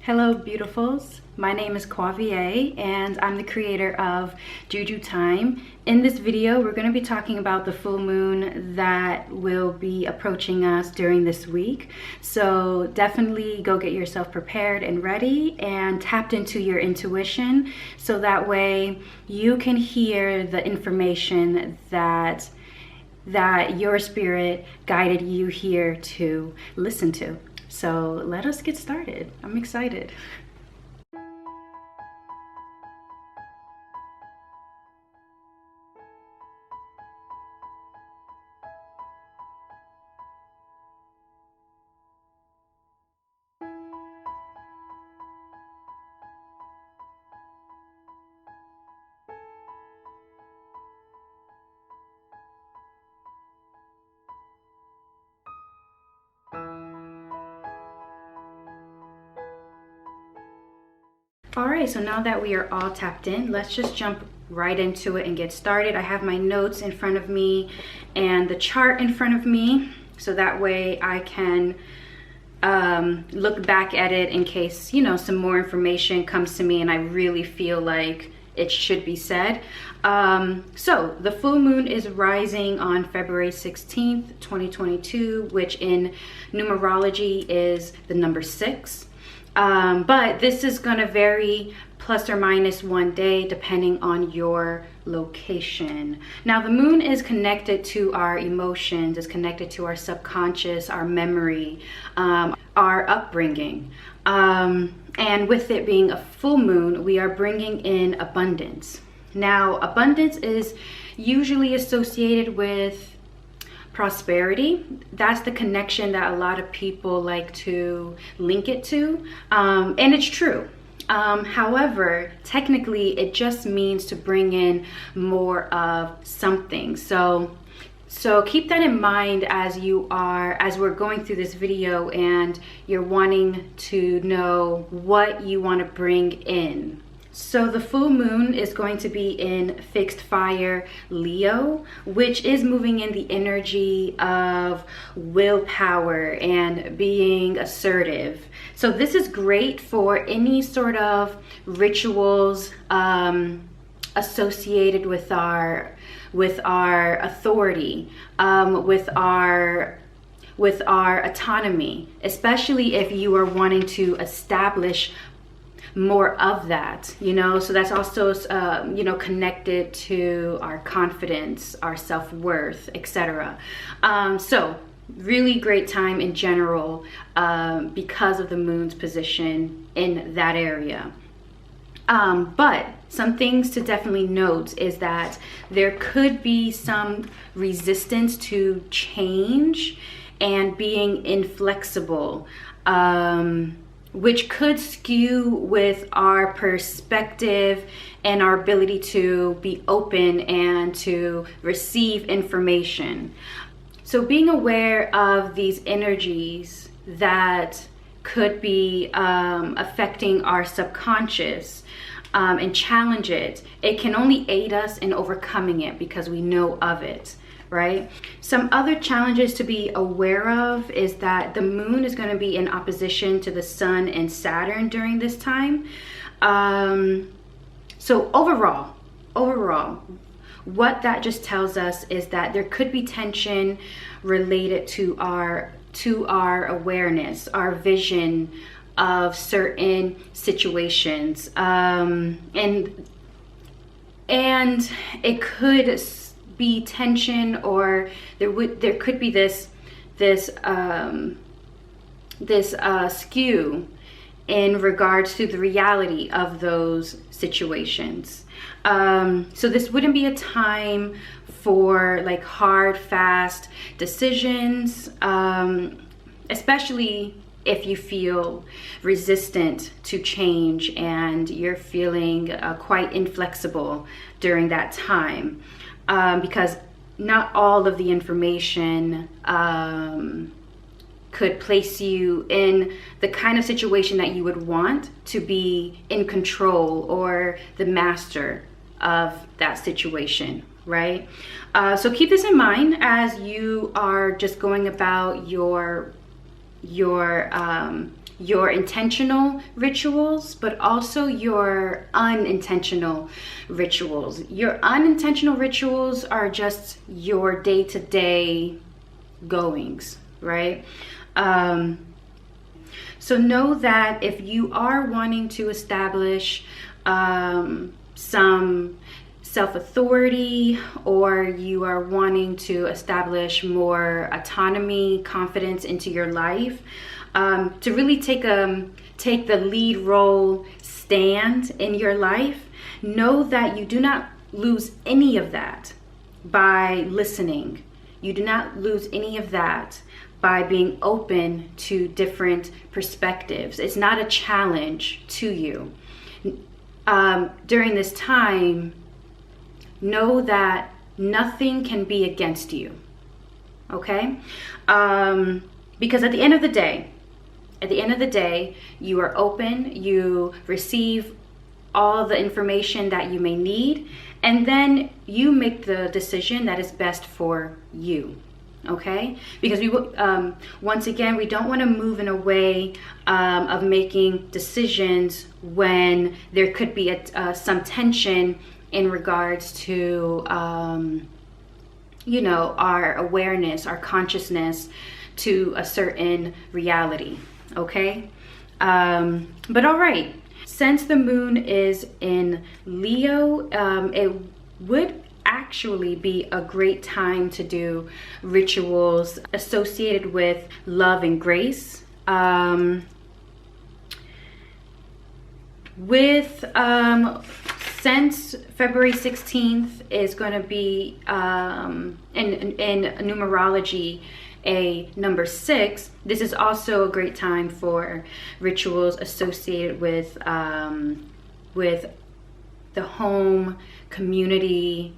Hello beautifuls, my name is Quavier and I'm the creator of Juju Time. In this video we're going to be talking about the full moon that will be approaching us during this week. So definitely go get yourself prepared and ready and tapped into your intuition so that way you can hear the information that your spirit guided you here to listen to. So let us get started. I'm excited. All right, so now that we are all tapped in, let's just jump right into it and get started. I have my notes in front of me and the chart in front of me, so that way I can look back at it in case, you know, some more information comes to me and I really feel like it should be said. So the full moon is rising on February 16th, 2022, which in numerology is the number 6. But this is going to vary plus or minus one day depending on your location. Now the moon is connected to our emotions, is connected to our subconscious, our memory, our upbringing. And with it being a full moon, we are bringing in abundance. Now abundance is usually associated with prosperity. That's the connection that a lot of people like to link it to, and it's true. However, technically it just means to bring in more of something. So keep that in mind as we're going through this video and you're wanting to know what you want to bring in. So the full moon is going to be in fixed fire Leo, which is moving in the energy of willpower and being assertive. So this is great for any sort of rituals associated with our authority, with our autonomy, especially if you are wanting to establish more of that, you know. So that's also you know, connected to our confidence, our self-worth, etc. So really great time in general because of the moon's position in that area. But some things to definitely note is that there could be some resistance to change and being inflexible, which could skew with our perspective and our ability to be open and to receive information. So being aware of these energies that could be affecting our subconscious and challenge it, it can only aid us in overcoming it because we know of it. Right? Some other challenges to be aware of is that the moon is going to be in opposition to the sun and Saturn during this time. So overall, what that just tells us is that there could be tension related to our awareness, our vision of certain situations, and it could be tension, or there could be this skew in regards to the reality of those situations. So this wouldn't be a time for like hard, fast decisions, especially if you feel resistant to change and you're feeling quite inflexible during that time. Because not all of the information could place you in the kind of situation that you would want to be in control or the master of that situation, right? So keep this in mind as you are just going about your your intentional rituals, but also your unintentional rituals. Your unintentional rituals are just your day-to-day goings, right? So know that if you are wanting to establish some self-authority, or you are wanting to establish more autonomy, confidence into your life, to really take the lead role stand in your life, know that you do not lose any of that by listening. You do not lose any of that by being open to different perspectives. It's not a challenge to you. During this time, know that nothing can be against you, okay? Because at the end of the day, you are open, you receive all the information that you may need, and then you make the decision that is best for you, okay? Because once again, we don't want to move in a way of making decisions when there could be some tension in regards to our awareness, our consciousness to a certain reality, okay? But all right, since the moon is in Leo, it would actually be a great time to do rituals associated with love and grace. Since February 16th is going to be in numerology a number 6, this is also a great time for rituals associated with the home, community,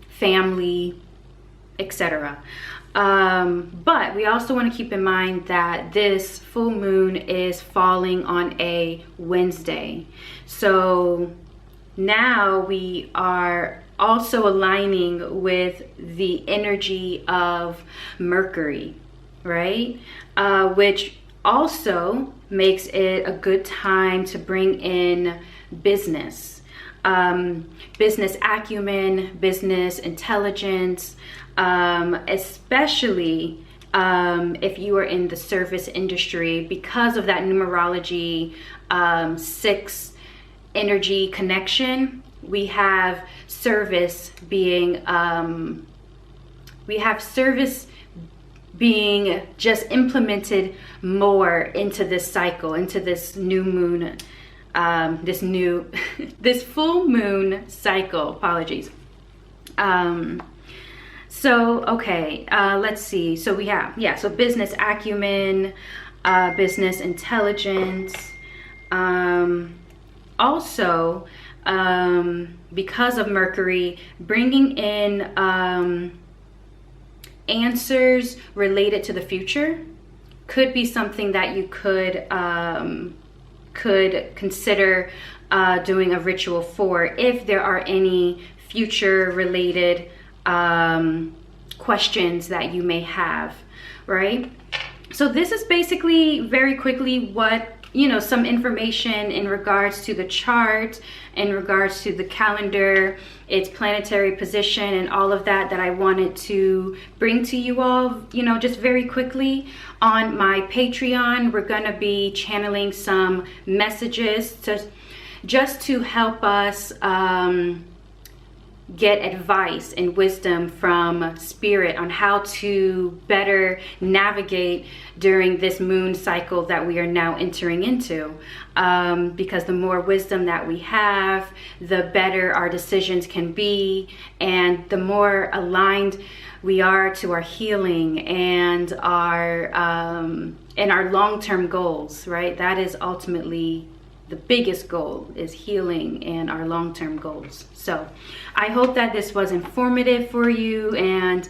family, etc. But we also want to keep in mind that this full moon is falling on a Wednesday. So now we are also aligning with the energy of Mercury, right? Which also makes it a good time to bring in business. Business acumen, business intelligence, especially if you are in the service industry, because of that numerology 6 energy connection. We have service being just implemented more into this cycle, into this new moon, this full moon cycle. Apologies. So okay, let's see. So we have so business acumen, business intelligence. Also, because of Mercury, bringing in answers related to the future could be something that you could consider doing a ritual for, if there are any future related questions that you may have, right? So this is basically very quickly what, some information in regards to the chart, in regards to the calendar, its planetary position, and all of that I wanted to bring to you all, just very quickly. On my Patreon, we're gonna be channeling some messages to help us get advice and wisdom from spirit on how to better navigate during this moon cycle that we are now entering into, because the more wisdom that we have, the better our decisions can be, and the more aligned we are to our healing and our long-term goals, right? That is ultimately the biggest goal, is healing and our long-term goals. So I hope that this was informative for you, and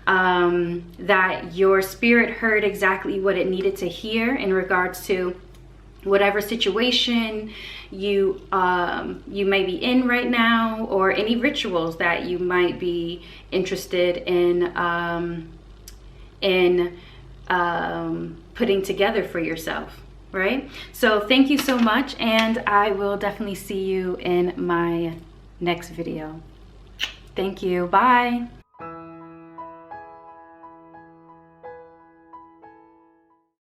that your spirit heard exactly what it needed to hear in regards to whatever situation you may be in right now, or any rituals that you might be interested in putting together for yourself, right? So thank you so much, and I will definitely see you in my next video. Thank you. Bye.